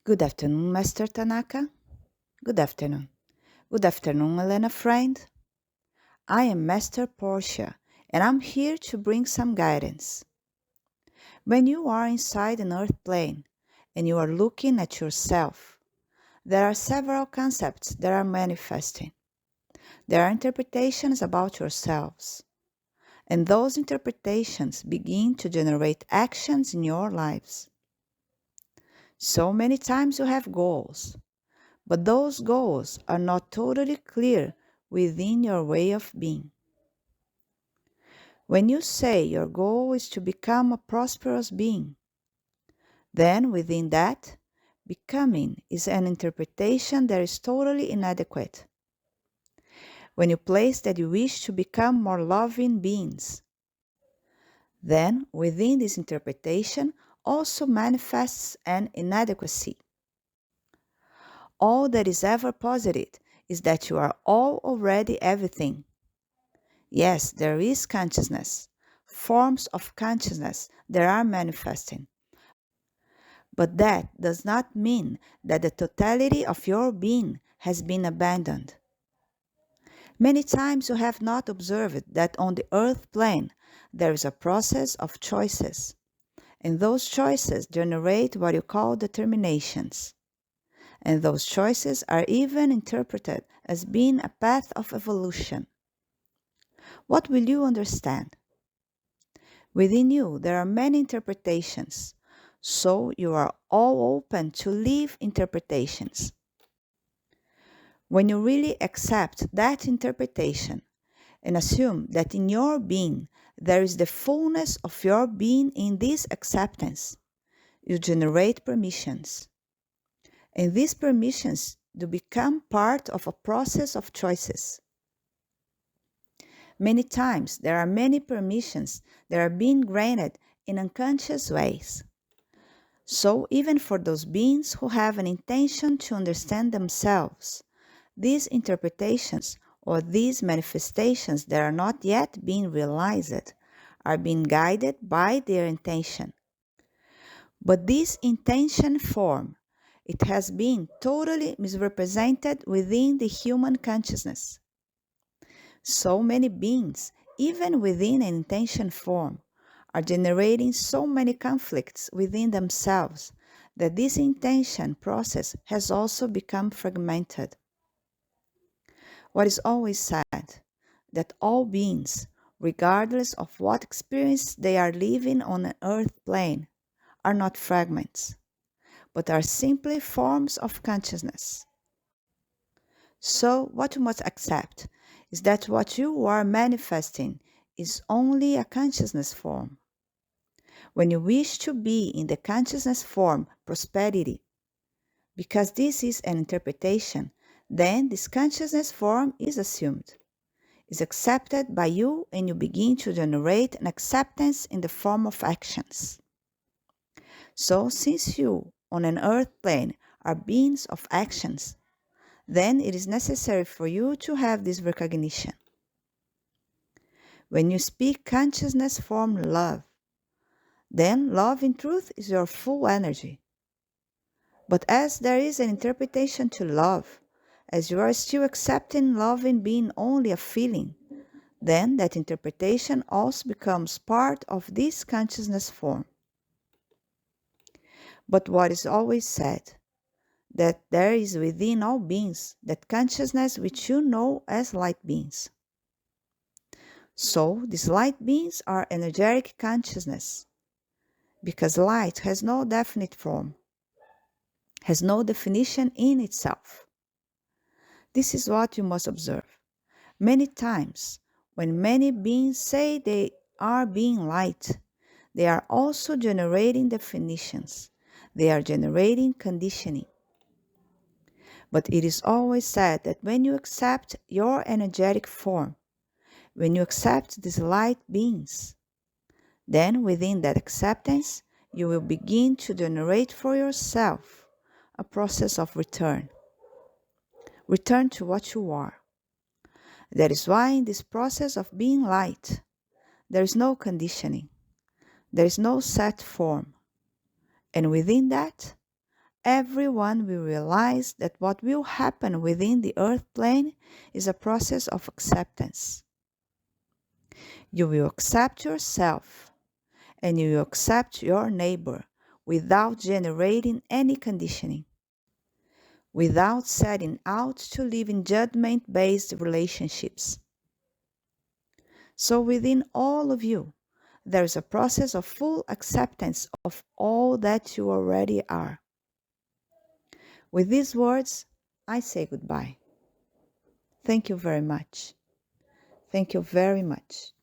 Good afternoon, Master Tanaka. Good afternoon. Good afternoon, Elena friend. I am Master Portia, and I'm here to bring some guidance. When you are inside an earth plane and you are looking at yourself, there are several concepts that are manifesting. There are interpretations about yourselves, and those interpretations begin to generate actions in your lives. So many times you have goals, but those goals are not totally clear within your way of being. When you say your goal is to become a prosperous being, then within that, becoming is an interpretation that is totally inadequate. When you place that you wish to become more loving beings, then within this interpretation also manifests an inadequacy. All that is ever posited is that you are all already everything. Yes, there is consciousness, forms of consciousness that are manifesting. But that does not mean that the totality of your being has been abandoned. Many times you have not observed that on the earth plane there is a process of choices, and those choices generate what you call determinations. And those choices are even interpreted as being a path of evolution. What will you understand? Within you, there are many interpretations, so you are all open to leave interpretations. When you really accept that interpretation and assume that in your being there is the fullness of your being in this acceptance, you generate permissions. And these permissions do become part of a process of choices. Many times there are many permissions that are being granted in unconscious ways. So even for those beings who have an intention to understand themselves, these interpretations or these manifestations that are not yet being realized are being guided by their intention. But this intention form, it has been totally misrepresented within the human consciousness. So many beings, even within an intention form, are generating so many conflicts within themselves that this intention process has also become fragmented. What is always said, that all beings, regardless of what experience they are living on an earth plane, are not fragments, but are simply forms of consciousness. So what you must accept is that what you are manifesting is only a consciousness form. When you wish to be in the consciousness form prosperity, because this is an interpretation, then this consciousness form is assumed, is accepted by you, and you begin to generate an acceptance in the form of actions. So since you, on an earth plane, are beings of actions, then it is necessary for you to have this recognition. When you speak consciousness form love, then love in truth is your full energy. But as there is an interpretation to love, as you are still accepting love in being only a feeling, then that interpretation also becomes part of this consciousness form. But what is always said, that there is within all beings that consciousness which you know as light beings. So these light beings are energetic consciousness, because light has no definite form, has no definition in itself. This is what you must observe. Many times, when many beings say they are being light, they are also generating definitions. They are generating conditioning. But it is always said that when you accept your energetic form, when you accept these light beings, then within that acceptance, you will begin to generate for yourself a process of return. Return to what you are. That is why in this process of being light, there is no conditioning. There is no set form. And within that, everyone will realize that what will happen within the earth plane is a process of acceptance. You will accept yourself and you will accept your neighbor without generating any conditioning, without setting out to live in judgment-based relationships. So within all of you, there is a process of full acceptance of all that you already are. With these words, I say goodbye. Thank you very much. Thank you very much.